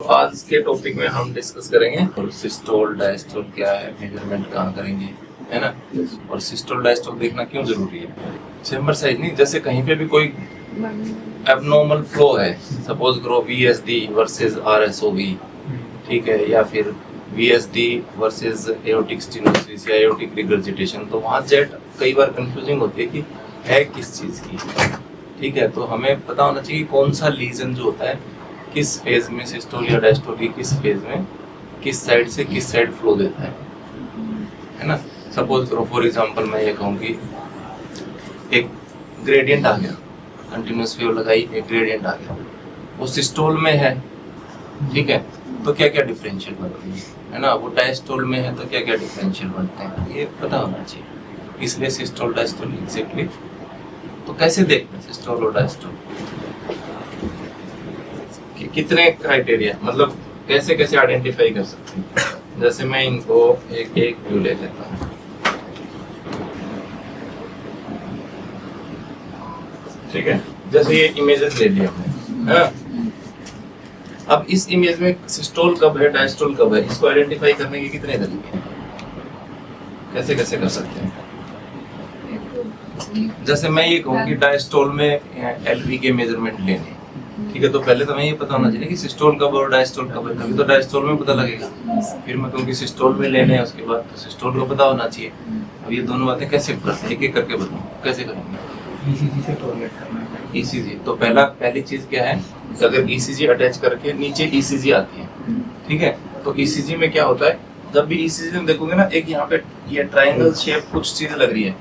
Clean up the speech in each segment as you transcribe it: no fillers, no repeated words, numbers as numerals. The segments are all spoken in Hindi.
आज के टॉपिक में हम डिस्कस करेंगे और सिस्टोल डायस्टोल क्या है, मेजरमेंट कहाँ करेंगे, है ना। और सिस्टोल डायस्टोल देखना क्यों जरूरी है। चेम्बर साइज नहीं, जैसे कहीं पे भी कोई एबनॉर्मल फ्लो है, सपोज करो VSD वर्सेस RSOV, ठीक है, या फिर VSD वर्सेस एओर्टिक स्टेनोसिस या एओर्टिक रिगर्जिटेशन, तो वहाँ जेट कई बार कंफ्यूजिंग होती है कि है किस चीज़ की, ठीक है। तो हमें पता होना चाहिए कौन सा लीजन जो होता है किस फेज में सिस्टोल या डायस्टोल की किस फेज में किस साइड से किस साइड फ्लो देता है ना। सपोज करो फॉर एग्जांपल मैं ये कहूँ कि एक ग्रेडियंट आ गया, कंटिन्यूस वेव लगाई, एक ग्रेडियंट आ गया, वो सिस्टोल में है, ठीक है, तो क्या क्या डिफरेंशियल बनती है ना। वो डायस्टोल में है तो क्या क्या डिफरेंशियल बनते हैं, ये पता होना चाहिए। इसलिए सिस्टोल डायस्टोल एग्जैक्टली तो कैसे देखते हैं सिस्टोल और डायस्टोल, कितने क्राइटेरिया, मतलब कैसे कैसे आइडेंटिफाई कर सकते हैं। जैसे मैं इनको एक एक व्यू ले लेता हूँ, ठीक है। जैसे ये इमेजेस ले लिया हमने, हाँ? अब इस इमेज में सिस्टोल कब है डायस्टोल कब है, इसको आइडेंटिफाई करने के कितने तरीके हैं, कैसे कैसे कर सकते हैं। जैसे मैं ये कहूँ कि डायस्टोल में LV के मेजरमेंट लेने, ठीक है, तो पहले तो हमें ये पता होना चाहिए कि सिस्टोल कब और डायस्टोल कब है, तभी तो डायस्टोल में पता लगेगा। फिर मैं कहूँ कि सिस्टोल में लेने हैं, उसके बाद तो सिस्टोल को पता होना चाहिए। अब ये दोनों बातें कैसे एक एक करके बताऊँ, कैसे करेंगे। ECG से कोरिलेट करना है। ECG तो पहली चीज क्या है, अगर ECG अटैच करके नीचे ECG आती है, ठीक है, तो ECG में क्या होता है, जब भी ECG में देखोगे ना, एक यहाँ पे ये ट्रायंगल शेप कुछ चीज लग रही है,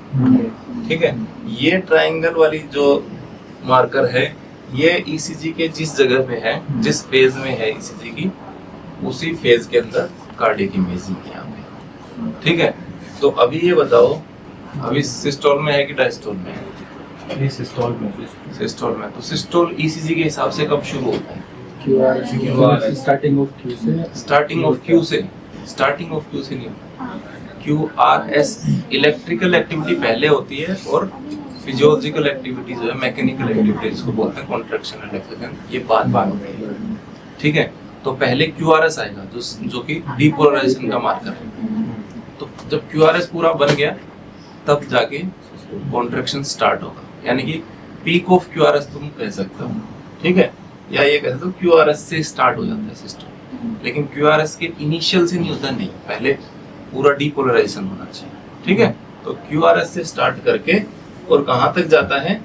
ठीक है, ये ट्रायंगल वाली जो मार्कर है, ये ECG के जिस जगह पे है, जिस फेज में है ECG की, उसी फेज के अंदर कार्डियक इमेजिंग है यहाँ पे, ठीक है। तो अभी ये बताओ, अभी सिस्टोल में है कि डायस्टोल में है। ये सिस्टोल में तो सिस्टोल ECG के हिसाब से कब शुरू होता है, स्टार्टिंग ऑफ क्यू से नहीं होता। QRS इलेक्ट्रिकल एक्टिविटी पहले होती है और फिजियोलॉजिकल एक्टिविटी जो है, मैकेनिकल एक्टिविटी जिसको बोलते हैं कॉन्ट्रैक्शन रिलैक्सेशन, ये बाद होती है, ठीक है। तो पहले QRS आएगा जो कि डीपोलराइजेशन का मार्कर है। तो जब QRS पूरा बन गया तब जाके कॉन्ट्रैक्शन स्टार्ट होगा, यानी कि पीक ऑफ QRS तुम कह सकते हो, ठीक है, या ये कह सकते हो QRS से स्टार्ट हो जाता है सिस्टम। लेकिन QRS के इनिशियल से नहीं होता, नहीं, पहले पूरा डीपोलराइजेशन होना चाहिए, ठीक है। तो QRS से स्टार्ट करके और कहाँ तक जाता है,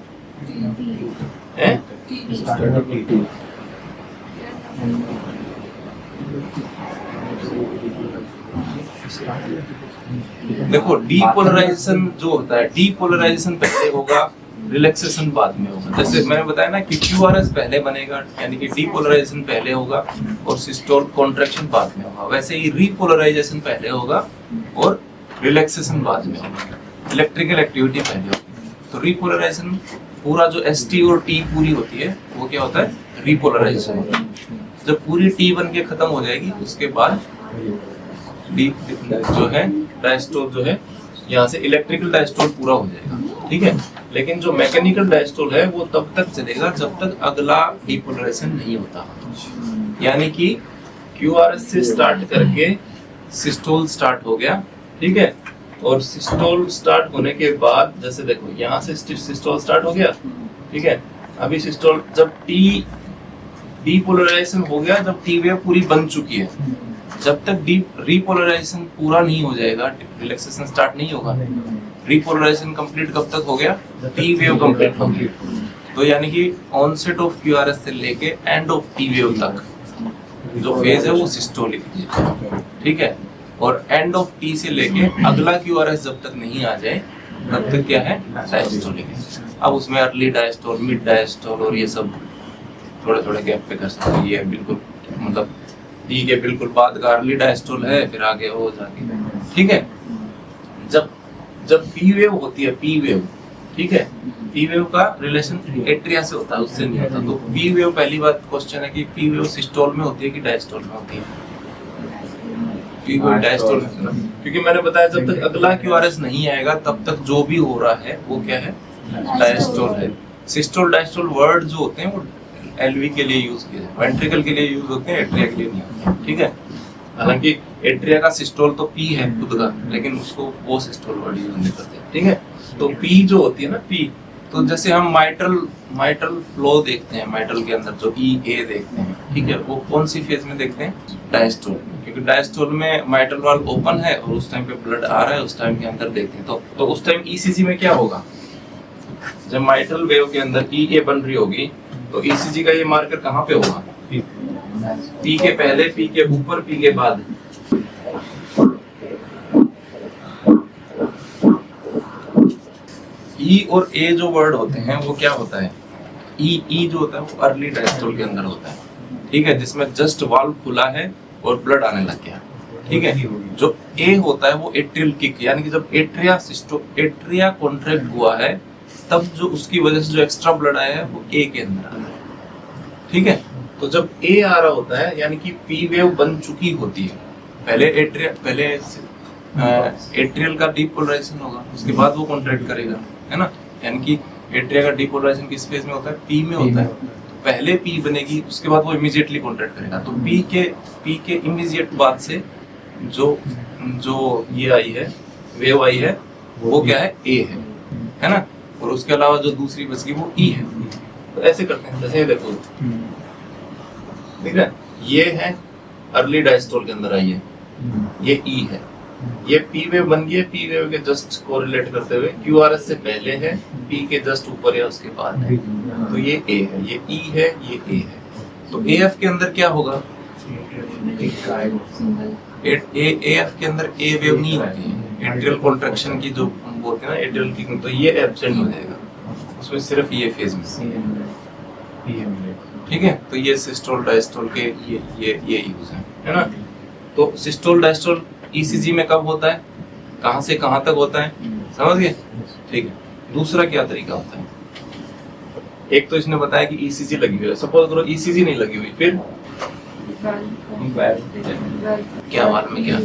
देखो डीपोलराइजेशन जो होता है, डीपोलराइजेशन पहले होगा, रिलैक्सेशन बाद में होगा। जैसे मैंने बताया ना कि QRS पहले बनेगा, यानी कि डीपोलराइजेशन पहले होगा और सिस्टोल कॉन्ट्रैक्शन बाद में होगा। वैसे ही रीपोलराइजेशन पहले होगा और रिलैक्सेशन बाद में होगा, इलेक्ट्रिकल एक्टिविटी पहले होगी। तो रीपोलराइजेशन पूरा जो ST और T पूरी होती है, वो क्या होता है, रीपोलराइजेशन होता है। जब पूरी T बन के खत्म हो जाएगी, उसके बाद डी जो है डायस्टोल जो है, यहाँ से इलेक्ट्रिकल डायस्टोल पूरा हो जाएगा, ठीक है। लेकिन जो मैकेनिकल डायस्टोल है वो तब तक चलेगा जब तक अगला डीपोलराइजेशन नहीं होता। यानी कि QRS से स्टार्ट करके सिस्टोल स्टार्ट हो गया, ठीक है, और सिस्टोल स्टार्ट होने के बाद जैसे देखो यहाँ से सिस्टोल स्टार्ट हो गया, ठीक है। अभी सिस्टोल जब डीपोलराइजेशन हो गया, जब T वेव पूरी बन चुकी है, जब तक रीपोलराइजेशन पूरा नहीं हो जाएगा, रिलैक्सेशन स्टार्ट नहीं होगा। रीपोलराइजेशन कंप्लीट कब तक हो गया, T वेव कंप्लीट हो गई। तो यानी कि ऑनसेट ऑफ QRS से लेके एंड ऑफ T वेव तक जो फेज है वो सिस्टोलिक है, ठीक है। और एंड ऑफ T से लेके अगला QRS जब तक नहीं आ जाए तब तक क्या है, डायस्टोलिक है। अब उसमें अर्ली डायस्टोल, मिड डायस्टोल और ये सब थोड़े थोड़े गैप पे कर सकते हैं। ये बिल्कुल मतलब T के बिल्कुल बाद का अर्ली डायस्टोल है, फिर आगे हो जाके, ठीक है। जब P वेव होती है, P वेव, ठीक है, P वेव का रिलेशन एट्रिया से होता है, उससे नहीं होता। तो P वेव, पहली बात क्वेश्चन है कि P वेव सिस्टोल में होती है कि डायस्टोल में होती है। P वेव डायस्टोल में, क्योंकि मैंने बताया जब तक अगला QRS नहीं आएगा तब तक जो भी हो रहा है वो क्या है, डायस्टोल है। सिस्टोल डायस्टोल वर्ड जो होते हैं वो एलवी के लिए यूज किए जाते हैं, वेंट्रिकल के लिए यूज होते हैं, एट्रिया के लिए नहीं होते हैं, ठीक है। हालांकि एट्रिया का सिस्टोल तो पी है खुद का, लेकिन उसको वो सिस्टोल वर्ड यूज नहीं करते, ठीक है। तो पी जो होती है ना, पी, तो जैसे हम माइटल फ्लो देखते हैं, माइटल के अंदर जो ई ए देखते हैं, ठीक है, वो कौन सी फेज में देखते हैं? डायस्टोल, क्योंकि डायस्टोल में माइटल वाल्व ओपन है और उस टाइम पे ब्लड आ रहा है, उस टाइम के अंदर देखते हैं। तो उस टाइम ईसीजी में क्या होगा? जब माइटल वेव के अंदर ई ए बन रही होगी तो ईसीजी का ये मार्कर कहाँ पे होगा? पी के पहले, पी के ऊपर, पी के बाद। ई और ए जो वर्ड होते हैं वो क्या होता है? ई जो होता है वो अर्ली डायस्टोल के अंदर होता है, ठीक है, जिसमें जस्ट वाल्व खुला है और ब्लड आने लग गया, ठीक है। जो ए होता है वो एट्रियल किक, यानी कि जब एट्रिया कॉन्ट्रैक्ट हुआ है तब जो उसकी वजह से जो एक्स्ट्रा ब्लड आया है वो ए के अंदर आ रहा है, ठीक है। तो जब ए आ रहा होता है यानी कि पी वेव बन चुकी होती है, पहले एट्रियल का डीपोलराइजेशन होगा, उसके बाद वो कॉन्ट्रैक्ट करेगा, है ना। यानी कि एट्रिया का डीपोलराइजेशन किस फेज में होता है? पी में होता है। तो पहले पी बनेगी, उसके बाद वो इमीडिएटली कॉन्ट्रैक्ट करेगा। तो पी के इमीडिएट बाद से जो ये आई है, वेव आई है, वो क्या है? ए है ना। और उसके अलावा जो दूसरी बच गई वो ई है। तो ऐसे करते हैं, जैसे देखो, ठीक है, ये है अर्ली डायस्टोल के अंदर आई है, ये ई है, ये पी वेव बन गई है, पी वेव के जस्ट कोरिलेट करते हुए क्यूआरएस से पहले है, पी के जस्ट ऊपर या उसके बाद है, तो ये ए है, ये ई है, ये ए है। तो एएफ के अंदर क्या होगा? एएफ के अंदर ए वेव नहीं होती है, एट्रियल कॉन्ट्रैक्शन की जो बोलते हैं ना, एट्रियल किकिंग, तो ये एब्सेंट हो जाएगा, उसमें सिर्फ ये फेज में, ठीक है। तो ये सिस्टोल डायस्टोल के ये यूज है ना। तो सिस्टोल डायस्टोल ईसीजी में कब होता है, कहां से कहां तक होता है, समझ गए? ठीक है। दूसरा क्या तरीका होता है? एक तो इसने बताया कि ईसीजी लगी हुई है, सपोज करो ईसीजी नहीं लगी हुई, फिर क्या वाल्व में क्या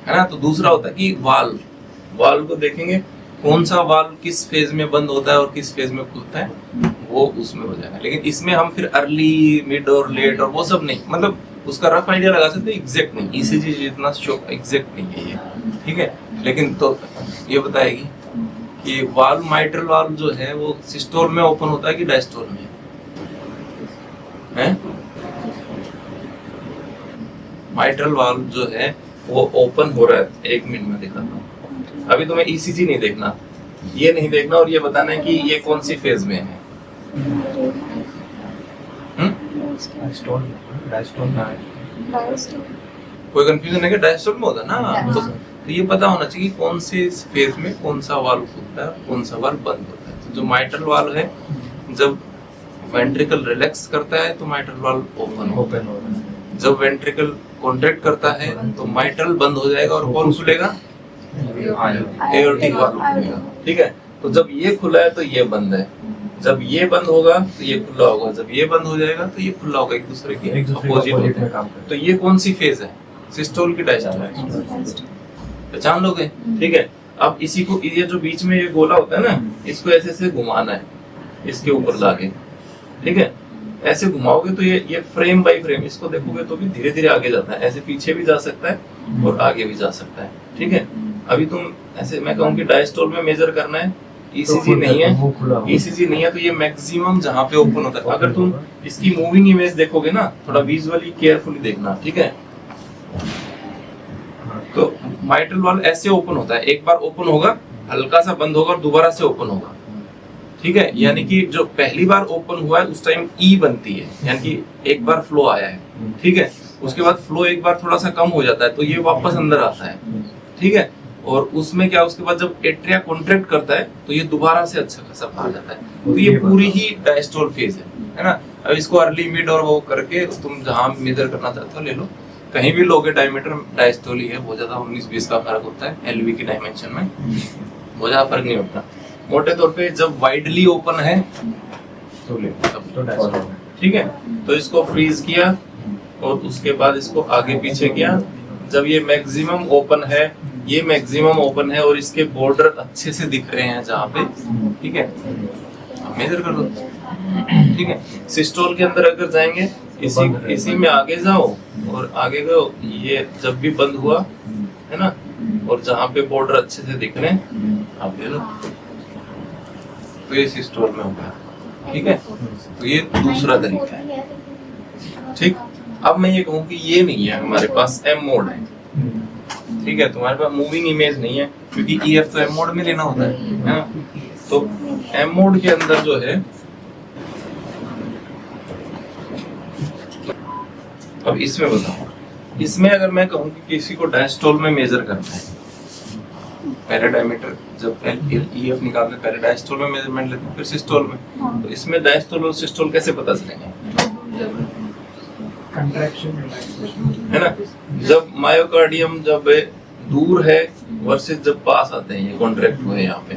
है ना। तो दूसरा होता है कि वाल्व को देखेंगे कौन सा वाल्व किस फेज में बंद होता है और किस फेज में खुलता है, वो उसमें हो जाएगा। लेकिन इसमें हम फिर अर्ली, मिड और लेट और वो सब नहीं, मतलब उसका रफ आइडिया लगा सकते हैं, एग्जैक्ट नहीं। ईसीजी जितना एग्जैक्ट नहीं है ये, ठीक है। लेकिन तो ये बताएगी कि वाल्व, माइट्रल वाल्व जो है वो सिस्टोल में ओपन होता है कि डायस्टोल में है? माइट्रल वाल्व जो है वो ओपन हो रहा है, 1 मिनट में दिखाता हूँ। अभी तुम्हें ईसीजी नहीं देखना, ये नहीं देखना, और ये बताना है कि ये कौन सी फेज में है। कोई कंफ्यूजन है क्या? डायस्टोल में होता है ना, तो ये पता होना चाहिए कौन से फेज में कौन सा वाल्व खुलता है, कौन सा वाल्व बंद होता है। तो जो माइट्रल वाल्व है, जब वेंट्रिकल रिलैक्स करता है तो माइट्रल वाल्व ओपन होता है, जब वेंट्रिकल कॉन्ट्रैक्ट करता है तो माइट्रल बंद हो जाएगा और कौन खुलेगा? एओर्टिक वाल्व खुलेगा, ठीक है। तो जब ये खुला है तो ये बंद है, जब ये बंद होगा तो ये खुला होगा, जब ये बंद हो जाएगा तो ये खुला होगा, एक दूसरे के अपोजिट होते हैं। तो ये कौन सी फेज है? सिस्टोल की डायस्टोल? पहचान लोगे, ठीक है। अब इसी को, ये जो बीच में ये गोला होता है ना, इसको ऐसे से घुमाना है, इसके ऊपर लाके, ठीक है। ऐसे घुमाओगे तो ये फ्रेम बाय फ्रेम, इसको देखोगे तो भी धीरे धीरे आगे जाता है, ऐसे पीछे भी जा सकता है और आगे भी जा सकता है, ठीक है। अभी तुम ऐसे, मैं कहूँ कि डायस्टोल में मेजर करना है, ईसीजी नहीं है, ईसीजी नहीं है, तो ये मैक्सिमम जहाँ पे ओपन होता है। अगर तुम इसकी मूविंग इमेज देखोगे ना, थोड़ा विजुअली केयरफुली देखना, ठीक है। तो माइट्रल वाल्व ऐसे ओपन होता है, एक बार ओपन होगा, हल्का सा बंद होगा और दोबारा से ओपन होगा, ठीक है। यानी कि जो पहली बार ओपन हुआ है उस टाइम ई बनती है, यानी कि एक बार फ्लो आया है, ठीक है। उसके बाद फ्लो एक बार थोड़ा सा कम हो जाता है तो ये वापस अंदर आता है, ठीक है। और उसमें क्या, उसके बाद जब एट्रिया कॉन्ट्रैक्ट करता है तो ये दोबारा से अच्छा खासा बाहर जाता है। तो ये पूरी ही डायस्टोल फेज है ना। अब इसको अर्ली, मिड और वो करके तुम जहाँ मेजर करना चाहते हो ले लो, कहीं भी लोगे डायमीटर डायस्टोल ही है, बहुत ज्यादा 19-20 का फर्क होता है एलवी की डायमेंशन में, बहुत ज्यादा फर्क नहीं होता। मोटे तौर पे जब वाइडली ओपन है तो ले, ठीक है। तो इसको फ्रीज किया और उसके बाद इसको आगे पीछे किया, जब ये मैक्सिमम ओपन है, ये मैक्सिमम ओपन है और इसके बॉर्डर अच्छे से दिख रहे हैं जहाँ पे, ठीक है। मेजर कर दो, ठीक है। सिस्टोल के अंदर अगर जाएंगे इसी में आगे जाओ और आगे गो, ये जब भी बंद हुआ है ना, और जहाँ पे बॉर्डर अच्छे से दिख रहे हैं आप ले लो, तो ये सिस्टोल में होगा। ठीक है, तो ये दूसरा तरीका है। ठीक, अब मैं ये कहूँ कि ये नहीं है हमारे पास एम मोड है, ठीक है, तुम्हारे पास मूविंग इमेज नहीं है, क्योंकि EF तो एम मोड में लेना होता है ना। तो एम मोड के अंदर जो है, अब इसमें बताओ, इसमें अगर मैं कहूँ कि किसी को डायस्टोल में मेजर करना है, पैराडायमीटर जब EF निकालते हैं, पहले डायस्टोल में मेजरमेंट लेते हैं, फिर सिस्टोल में, तो इसमें डायस्टोल और सिस्टोल कैसे पता चलेंगे? है ना, जब मायोकार्डियम जब दूर है वर्सेस जब पास आते हैं, ये कॉन्ट्रैक्ट हुए यहाँ पे,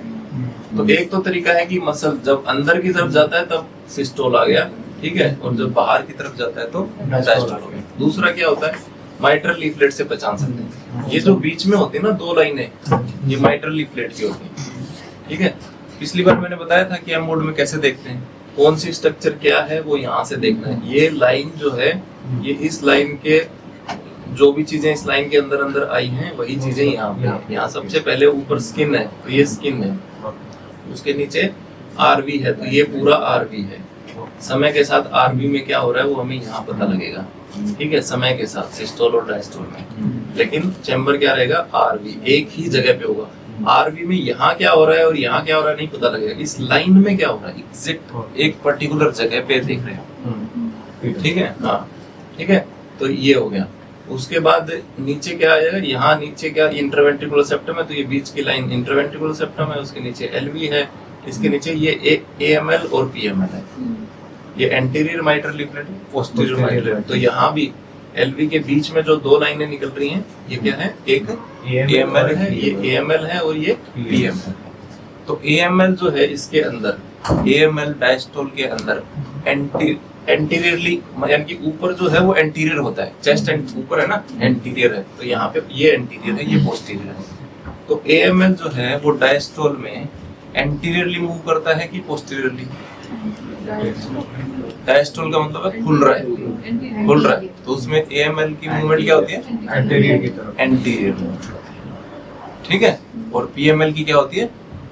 तो एक तो तरीका है कि मसल जब अंदर की तरफ जाता है तब सिस्टोल आ गया, ठीक है, और जब बाहर की तरफ जाता है तो डायस्टोल हो गया। दूसरा क्या होता है, माइट्रल लीफलेट से पहचान सकते हैं, ये जो बीच में होती है ना दो लाइनें, ये माइट्रल लीफलेट की होती है। ठीक है, पिछली बार मैंने बताया था कि एम मोड में कैसे देखते हैं, कौन सी स्ट्रक्चर क्या है वो यहाँ से देखना है। ये लाइन जो है, ये इस लाइन के जो भी चीजें इस लाइन के अंदर अंदर आई हैं वही चीजें यहाँ पे, यहाँ सबसे पहले ऊपर स्किन है, तो ये स्किन है, उसके नीचे आरवी है, तो ये पूरा आरवी है। समय के साथ आरवी में क्या हो रहा है वो हमें यहाँ पता लगेगा, ठीक है, समय के साथ सिस्टोल और डायस्टोल में। लेकिन चैम्बर क्या रहेगा, आरवी एक ही जगह पे होगा। आरवी में यहाँ क्या हो रहा है और यहाँ क्या हो रहा है नहीं पता लगेगा, इस लाइन में क्या हो रहा है एग्जैक्ट एक पर्टिकुलर जगह पे देख रहे हो। ठीक है, हाँ ठीक है, तो ये हो गया। उसके बाद नीचे क्या आ जाएगा, यहाँ नीचे क्या इंटरवेंट्रिकुलर सेप्टम है, तो ये बीच की लाइन इंटरवेंट्रिकुलर सेप्टम है, उसके नीचे एलवी है, इसके नीचे ये AML और PML है, ये anterior mitral leaflet, posterior mitral. तो यहाँ भी एलवी के बीच में जो दो लाइनें निकल रही हैं, ये क्या है, एक AML है, ये AML है और ये PML है। तो AML जो है इसके अंदर, AML डायस्टोल के अंदर एंटीरियरली, यानी कि ऊपर जो है वो एंटीरियर होता है, चेस्ट ऊपर है ना, एंटीरियर है, तो यहाँ पे ये एंटीरियर है, ये पोस्टीरियर है। तो AML जो है वो डायस्टोल में एंटीरियरली मूव करता है कि पोस्टीरियरली? डायस्टोल का मतलब है खुल रहा है, खुल रहा है, तो उसमें AML की मूवमेंट क्या होती है, एंटीरियर की तरफ, एंटीरियर। ठीक है, और PML की क्या होती है,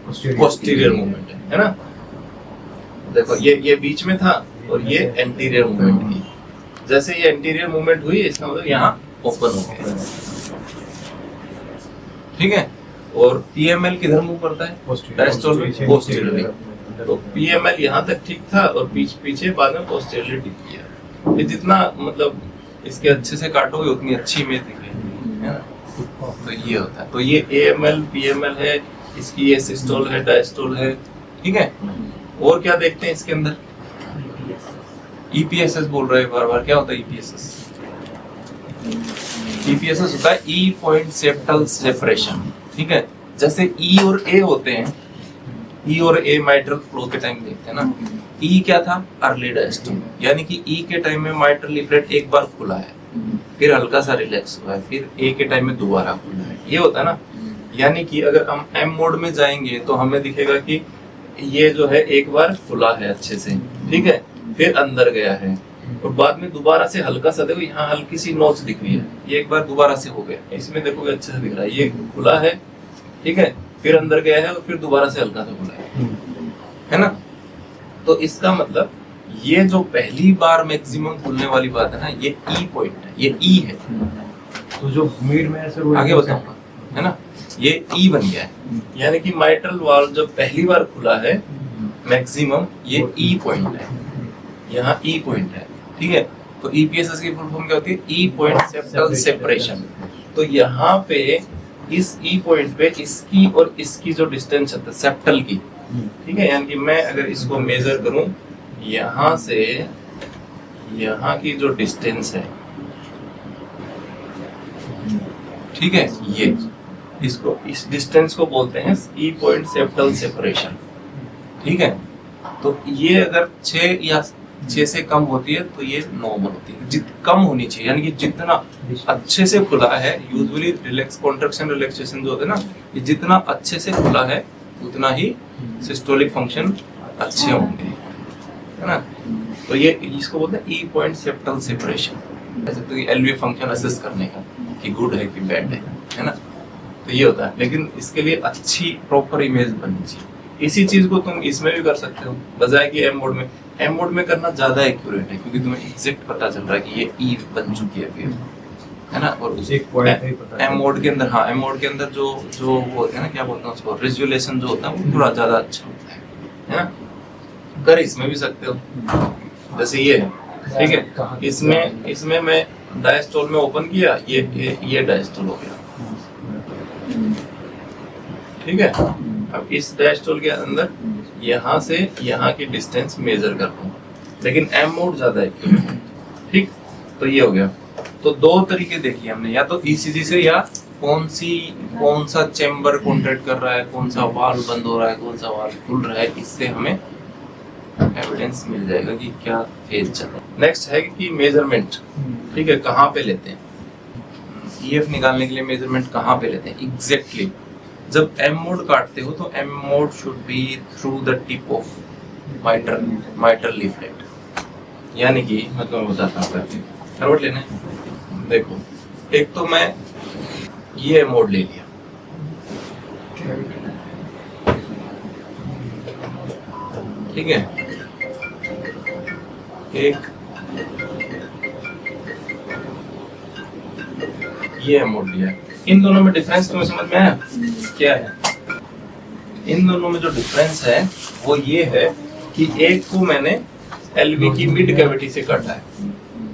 पोस्टीरियर मूवमेंट है ना। देखो ये बीच में था और ये एंटीरियर मूवमेंट की, जैसे ये एंटीरियर मूवमेंट हुई इसका मतलब यहाँ ओपन हो गया। ठीक है, और PML किधर मूव करता है, डायस्टोल पोस्टीरियरली, तो PML यहाँ तक ठीक था और पीछे बाद में पोस्टीरियरली ठीक किया। ये जितना मतलब इसके अच्छे से काटोगे उतनी अच्छी इमेज दिखेगी, है ना। तो ये होता है, तो ये AML PML है, इसकी ये सिस्टोल है, डायस्टोल है। ठीक है, और क्या देखते हैं इसके अंदर, EPSS बोल रहे हैं बार बार, क्या होता है EPSS? EPSS होता है E पॉइंट सेप्टल सेपरेशन। ठीक है, जैसे E और A होते हैं, E और A माइट्रल फ्लो के टाइम देखते हैं ना, E क्या था, अर्ली डायस्टोल, यानी कि E के टाइम में माइट्रल लीफलेट एक बार खुला है, फिर हल्का सा रिलैक्स हुआ है, फिर A के टाइम में दोबारा खुला है, ये होता है ना। यानी कि अगर हम M मोड में जाएंगे तो हमें दिखेगा कि ये जो है एक बार खुला है अच्छे से, ठीक है, फिर अंदर गया है, और बाद में दोबारा से हल्का सा, देखो यहाँ हल्की सी नोच दिख रही है, ये एक बार दोबारा से हो गया, इसमें देखोगे अच्छे से दिख रहा है, ये खुला है, ठीक है, फिर अंदर गया है और फिर दोबारा से हल्का सा खुला है ना। तो इसका मतलब ये जो पहली बार मैक्सिमम खुलने वाली बात है ना, ये E पॉइंट है, ये E है। तो जो मिड में ऐसे आगे बताऊंगा, है ना, ये E बन गया है, यानी कि माइट्रल वाल्व जब पहली बार खुला है मैक्सिमम, ये E पॉइंट है, यहाँ E पॉइंट है। ठीक है, तो EPSS की फुल फॉर्म क्या होती है, E पॉइंट सेप्टल सेपरेशन। तो यहाँ पे इस E पॉइंट पे इसकी और इसकी जो डिस्टेंस है सेप्टल की, ठीक है, यानी कि मैं अगर इसको मेजर करूं यहाँ से यहाँ की जो डिस्टेंस है, ठीक है, ये इसको, इस डिस्टेंस को बोलते हैं E पॉइंट सेप्टल सेपरेशन। ठीक है, तो ये अगर 6 या 6 से कम होती है तो ये नॉर्मल होती है, कम होनी चाहिए, यानी कि जितना अच्छे से खुला है, यूजुअली रिलैक्स कॉन्ट्रैक्शन रिलैक्सेशन जो होते हैं ना, ये जितना अच्छे से खुला है उतना ही सिस्टोलिक फंक्शन अच्छे होंगे, है ना। तो ये इसको बोलते हैं ई पॉइंट सेप्टल सेपरेशन, ऐसे तो एलवी फंक्शन असेस करने का कि गुड है कि बैड है ना। तो ये होता है, लेकिन इसके लिए अच्छी प्रॉपर इमेज बननी चाहिए। इसी चीज को तुम इसमें भी कर सकते हो, बजाय कि एम मोड में। एम मोड में करना ज्यादा एक्यूरेट है, क्योंकि तुम्हें एग्जैक्ट पता चल रहा है कि ये ई बन चुकी है फिर, है ना। और उस एक पॉइंट ही पता एम मोड के अंदर, हाँ एम मोड के अंदर जो जो वो होता है ना, क्या बोलते हैं उसको, रेजोल्यूशन जो होता है वो थोड़ा ज्यादा अच्छा होता है ना। कर इसमें भी सकते हो, जैसे ये है, ठीक है। इसमें मैं डायस्टोल में ओपन किया, ये डायस्टोल हो गया, ठीक है। अब इस डायस्टोल के अंदर यहाँ से यहाँ की डिस्टेंस मेजर कर लूँ, लेकिन एम मोड ज्यादा है, ठीक। तो ये हो गया। तो दो तरीके देखिए हमने, या तो ईसीजी से, या कौन सा चेम्बर कॉन्ट्रैक्ट कर रहा है, कौन सा वाल्व बंद हो रहा है, कौन सा वाल्व खुल रहा है, इससे हमें एविडेंस मिल जाएगा कि क्या फेज चल रहा है। नेक्स्ट है कि मेजरमेंट, ठीक है, कहाँ पे लेते हैं ईएफ निकालने के लिए, मेजरमेंट कहाँ पे लेते हैं एग्जैक्टली। जब एम मोड काटते हो तो M mode should be through the tip of mitral leaflet, यानी कि मैं तुम्हें बताता हूँ करके। करवट लेना है, देखो एक तो मैं ये मोड ले लिया, ठीक है, एक ये मोड लिया। इन दोनों में डिफरेंस तुम्हें समझ में आया क्या है? इन दोनों में जो डिफरेंस है वो ये है कि एक को मैंने एलवी की मिड कैविटी से काटा है,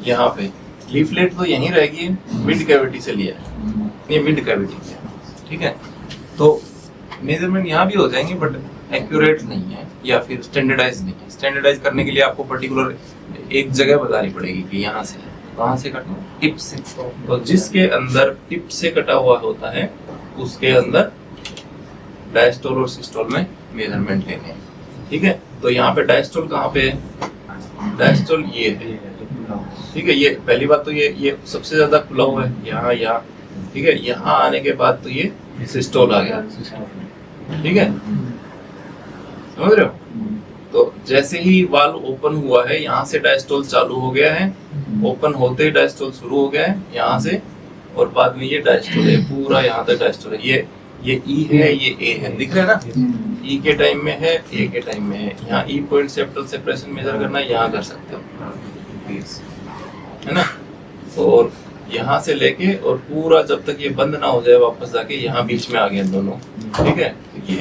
यहाँ पे लीफलेट तो यहीं रहेगी, मिड कैविटी से लिया है, ये मिड कैविटी से, ठीक है। तो मेजरमेंट यहाँ भी हो जाएंगे, बट एक्यूरेट नहीं है, या फिर स्टैंडर्डाइज नहीं है। स्टैंडर्डाइज करने के लिए आपको पर्टिकुलर एक जगह बतानी पड़ेगी कि यहाँ से, कहाँ से कटना, टिप से। तो जिसके अंदर टिप से कटा हुआ होता है उसके अंदर डायस्टोल और सिस्टोल में मेजरमेंट लेने हैं, ठीक है। तो यहाँ पे डायस्टोल कहाँ पे है? डायस्टोल ये है, ठीक है। ये पहली बात तो ये सबसे ज्यादा खुला हुआ है, यहाँ, ठीक है। यहाँ आने के बाद तो ये सिस्टोल आ गया, ठीक है, समझ रहे हो। तो जैसे ही वाल्व ओपन हुआ है, यहाँ से डायस्टोल चालू हो गया है, ओपन होते ही डायस्टोल शुरू हो गया है यहाँ से, और बाद में ये डायस्टोल है पूरा, यहाँ तक डायस्टोल है। ये ई है, ये ए है, दिख रहा है ना। ई के टाइम में है, ए के टाइम में है। यहाँ E point septal separation measure करना है, यहाँ कर सकते हो, है ना। और यहाँ से लेके और पूरा जब तक ये बंद ना हो जाए वापस जाके यहाँ बीच में आ गए दोनों, ठीक है। ये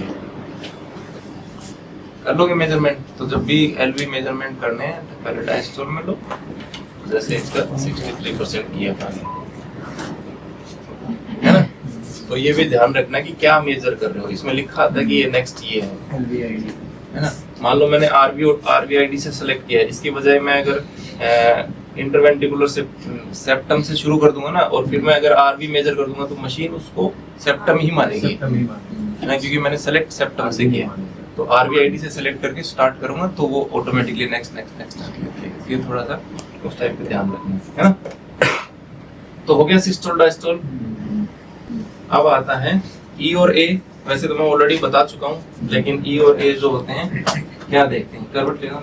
कर लोगे मेजरमेंट। तो जब भी एलवी मेजरमेंट करने हैं तो पहले डायस्टोल में लो, जैसे इसका 63% ईएफ आ गया, है ना। तो ये भी ध्यान रखना कि क्या मेजर कर रहे हो। इसमें लिखा आता है कि ये नेक्स्ट ये है ना। मान लो मैंने आरवी और आरवीआईडी से सेलेक्ट किया है, इसकी बजाय मैं अगर इंटरवेंटिकुलर से सेप्टम से शुरू कर दूंगा ना, और फिर मैं अगर आरवी मेजर कर दूंगा तो मशीन उसको सेप्टम ही मानेगी, है ना, क्योंकि मैंने सेलेक्ट सेप्टम से किया। तो आरवीआईडी से सेलेक्ट करके स्टार्ट करूंगा तो वो ऑटोमेटिकली नेक्स्ट ये थोड़ा सा उस टाइप पे ध्यान रखना है ना। तो हो गया सिस्टोल डायस्टोल। अब आता है ई और ए। वैसे तो मैं ऑलरेडी बता चुका हूँ, लेकिन ई और ए जो होते हैं क्या देखते हैं, करवट लेना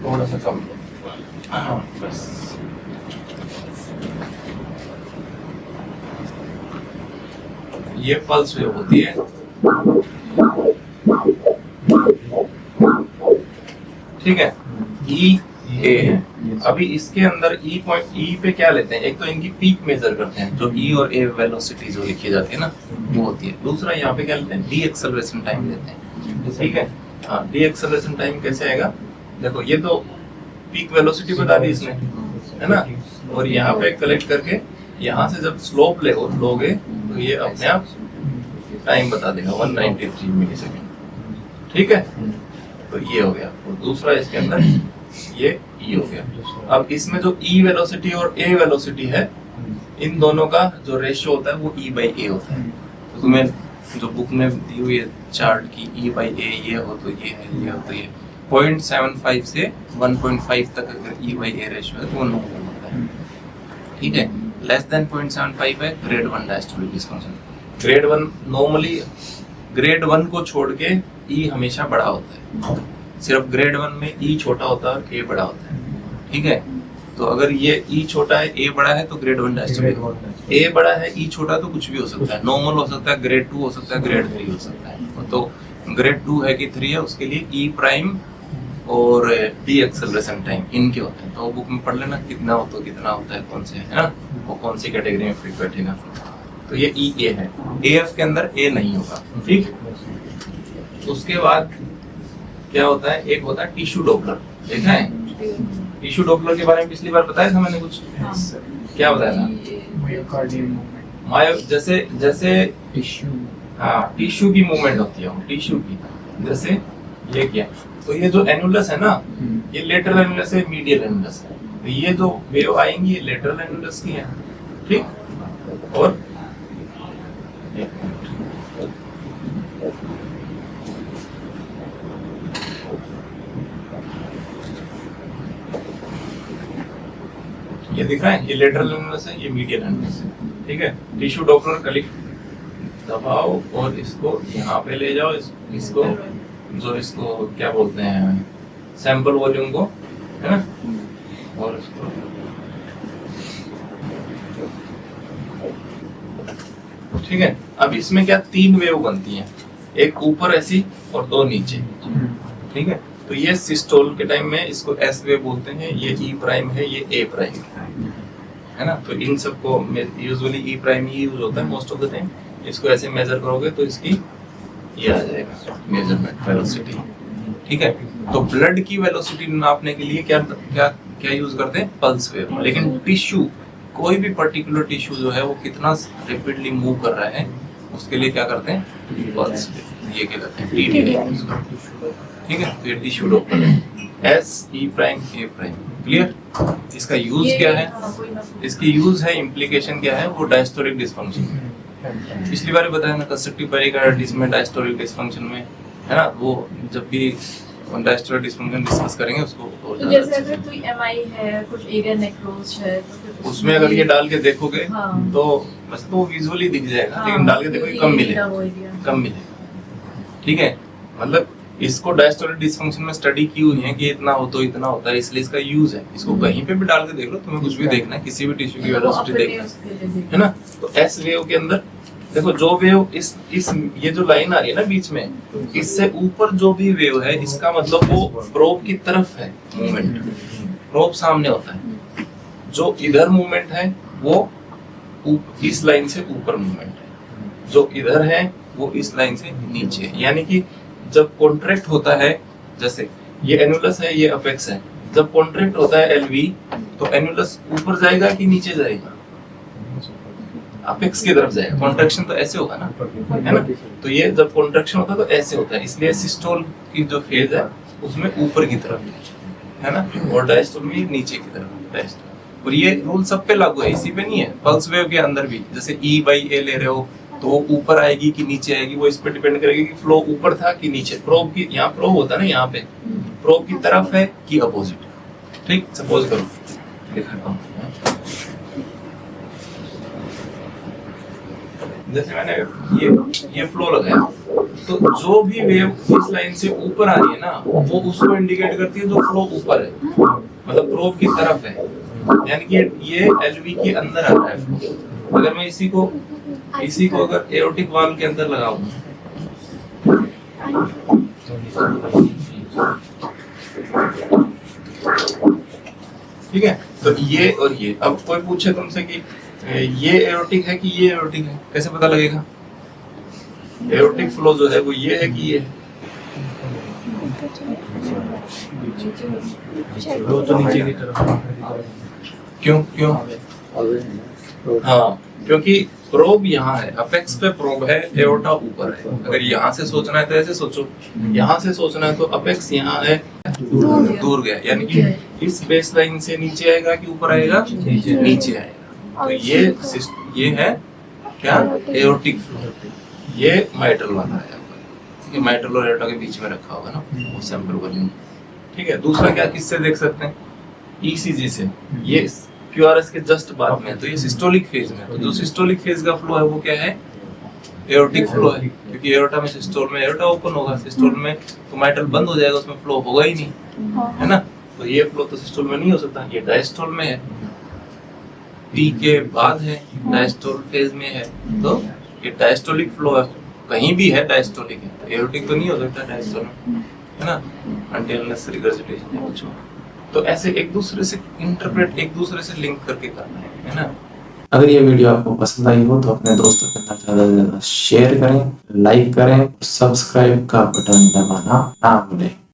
थोड़ा सा कम, हाँ बस। ये पल्स वेव होती है, ठीक है। ई ए है। अभी इसके अंदर ई पॉइंट, ई पे क्या लेते हैं, एक तो इनकी पीक मेजर करते हैं, जो ई और ए वेलोसिटी जो लिखी जाती है ना वो होती है। दूसरा यहाँ पे क्या लेते हैं, डी एक्सेलरेशन टाइम लेते हैं, ठीक है। हाँ, डी एक्सेलरेशन टाइम कैसे आएगा, देखो ये तो पीक वेलोसिटी बता दी इसने, है ना। और यहाँ पे कलेक्ट करके यहाँ से जब स्लोप लोगे तो ये अपने आप टाइम बता देगा 193 मिलीसेकंड, ठीक है। तो ये हो गया। और दूसरा इसके अंदर ये ई हो गया। अब इसमें जो ई वेलोसिटी और ए वेलोसिटी है, इन दोनों का जो रेशियो होता है वो ई बाई ए होता है। तो तुम्हें जो बुक में दी हुई है चार्ट की ई बाई ए, ये हो तो ये है, ये हो तो ये 0.75 से 1.5 तक अगर ई बाई ए रेशियो है तो वो नॉर्मल होता है, ठीक है। लेस देन 0.75 है grade 1 diastolic dysfunction. Grade 1 normally, grade 1 को छोड़ के ई हमेशा बड़ा होता है, सिर्फ ग्रेड 1 में ई छोटा होता है और ए बड़ा होता है, ठीक है। तो अगर ये ई छोटा है ए बड़ा है तो ग्रेड 1 डायस्टोलिक, ए बड़ा है ई छोटा तो कुछ भी हो सकता है, नॉर्मल हो सकता है, ग्रेड 2 हो सकता है, ग्रेड 3 हो सकता है। तो ग्रेड 2 है कि 3 है, उसके लिए ई प्राइम और डी एक्सेलरेशन टाइम इनके होते हैं। तो बुक में पढ़ लेना कितना होता है कौन से है ना, वो कौन सी कैटेगरी में फिट बैठेगा। तो ये ई ए है, ए एफ के अंदर ए नहीं होगा, ठीक। उसके बाद क्या होता है, एक होता है टिश्यू डॉपलर, देखा है? टिश्यू डॉपलर के बारे में पिछली बार बताया था मैंने कुछ, क्या बताया था? मायो जैसे टिश्यू, हाँ टिश्यू की मूवमेंट होती है, टिश्यू की, जैसे ये क्या, तो ये जो एनुलस है ना, ये लेटरल एनुलस है, मीडियल एनुलस है। तो ये जो वेव आएंगी ये लेटरल एनुलस की है, ठीक। और ये दिख रहा है, ये लेटरल एनुलस है, ये मीडियल एनुलस है, ठीक है। टिश्यू डॉपलर कलेक्ट दबाओ और इसको यहाँ पे ले जाओ, इसको जो इसको क्या बोलते हैं, सैंपल वॉल्यूम को, है ना, और इसको ठीक है। अब इसमें क्या 3 वेव बनती हैं, एक ऊपर ऐसी और 2 नीचे, ठीक है। तो ये सिस्टोल के टाइम में इसको एस वेव बोलते हैं, ये ई प्राइम है, ये ए प्राइम है ना। तो इन सबको यूजुअली ई प्राइम ही यूज होता है मोस्ट ऑफ द टाइम। इसको ऐसे मेजर करोगे तो इसकी ये आ जाएगा मेजरमेंट वेलोसिटी, ठीक है। तो ब्लड की वेलोसिटी नापने के लिए क्या क्या क्या यूज करते हैं, पल्स वेव। लेकिन टिश्यू, कोई भी पर्टिकुलर टिश्यू जो है वो कितना रैपिडली मूव कर रहा है उसके लिए क्या करते हैं, पल्स वेव, ये क्या कहते हैं, टीडी, ठीक है। तो ये टिश्यू डॉपलर है, एस ई प्राइम ए प्राइम, क्लियर। इसका यूज क्या है, इसकी यूज है, इम्प्लीकेशन क्या है, वो डायस्टोलिक डिसफंक्शन। पिछली बार बताया ना, कंस्ट्रक्टिव पेरिकार्डिटिस में, डायस्टोलिक डिसफंक्शन में, है ना, वो जब भी डायस्टोलिक डिसफंक्शन डिस्कस करेंगे उसको और तो जैसे अगर कोई एमआई है, कुछ एरिया नेक्रोज है, तो फिर उसमें अगर ये डाल के देखोगे हाँ। तो वैसे तो विजुअली दिख जाएगा, हाँ, लेकिन डाल के देखोगे कम मिलेगा, कम मिलेगा, ठीक है। मतलब इसको डायस्टोलिक डिसफंक्शन में स्टडी की हुई है कि इतना हो तो इतना होता है, इसलिए इसका यूज है। इसको कहीं पे भी डाल के देख लो, तुम्हें कुछ भी देखना है, किसी भी टिश्यू की वेलोसिटी देखना है ना। तो एस वेव के अंदर देखो, जो वेव इस ये जो लाइन आ रही है ना बीच में, इससे ऊपर जो भी वेव है, इसका मतलब वो प्रोब की तरफ है मूवमेंट, प्रोब सामने होता है। जो इधर मूवमेंट है वो इस लाइन से ऊपर मूवमेंट है, जो इधर है वो इस लाइन से नीचे है। यानी कि जब कॉन्ट्रैक्ट होता है, जैसे ये एनुलस है, ये अपेक्स है, जब कॉन्ट्रैक्ट होता है एलवी, तो एनुलस ऊपर जाएगा कि नीचे जाएगा, अपेक्स की तरफ जाएगा। कॉन्ट्रैक्शन तो ऐसे होगा ना, है ना। तो ये जब कॉन्ट्रैक्शन होता है तो ऐसे होता है, इसलिए सिस्टोल की जो फेज है उसमें ऊपर की तरफ है ना, और डायस्टोल में नीचे की तरफ डायस्टोल। और ये रूल सब पे लागू है, इसी पे नहीं है, पल्स वेव के अंदर भी। जैसे ई बाई ए ले रहे हो तो वो ऊपर आएगी कि नीचे आएगी, वो इस पे डिपेंड करेगी कि फ्लो ऊपर था कि नीचे। प्रोब की यहाँ प्रोब होता है ना, यहाँ पे प्रोब की तरफ है कि अपोजिट, ठीक। सपोज करो दिखाता हूँ, जैसे मैंने ये फ्लो लगाया, तो जो भी वेव इस लाइन से ऊपर आ रही है ना, वो उसको इंडिकेट करती है जो फ्लो ऊपर है, मतलब प्रोब की तरफ है। यानी कि ये एलवी के अंदर आ रहा है फ्लो। अगर मैं इसी को अगर एओर्टिक वाल्व के अंदर लगाऊं, ठीक है, तो ये और ये, अब कोई पूछे तुमसे कि ये एओर्टिक है कि ये एओर्टिक है, कैसे पता लगेगा? एओर्टिक फ्लो जो है वो ये है कि ये है? वो तो नीचे की तरफ। क्यों? हाँ, क्योंकि प्रोब यहाँ है, अपेक्स पे प्रोब है, एओर्टा ऊपर है। अगर यहाँ से सोचना है तो ऐसे सोचो, यहाँ से सोचना है तो अपेक्स यहाँ है, दूर गया, यानी कि इस बेस लाइन से नीचे आएगा कि ऊपर आएगा? नीचे आएगा। तो ये है क्या? Aortic flow. ये माइट्रल वाला है, क्योंकि माइट्रल और एओर्टा के बीच में रखा होगा ना वो सैंपल वॉल्यूम, ठीक है। दूसरा क्या, किससे देख सकते हैं? ईसीजी से। ये क्यूआरएस के जस्ट बाद में, तो ये सिस्टोलिक फेज में। तो जो सिस्टोलिक फेज का फ्लो है वो क्या है? एरोटिक फ्लो है, क्योंकि एरोटा में सिस्टोल में एरोटा ओपन होगा, सिस्टोल में तो माइट्रल बंद हो जाएगा, उसमें फ्लो होगा ही नहीं, है ना। तो ये फ्लो तो सिस्टोल में नहीं हो सकता, ये डायस्टोल में है, टी के बाद है, डायस्टोल फेज में है, तो ये डायस्टोलिक फ्लो है, कहीं भी है डायस्टोलिक है, एरोटिक तो नहीं हो सकता डायस्टोल में, है ना, अनटिल अनलेस रिगर्जिटेशन है कुछ हो। तो ऐसे एक दूसरे से इंटरप्रेट, एक दूसरे से लिंक करके करना है ना। अगर ये वीडियो आपको पसंद आई हो तो अपने दोस्तों के साथ ज़्यादा से ज़्यादा शेयर करें, लाइक करें, सब्सक्राइब का बटन दबाना ना भूलें।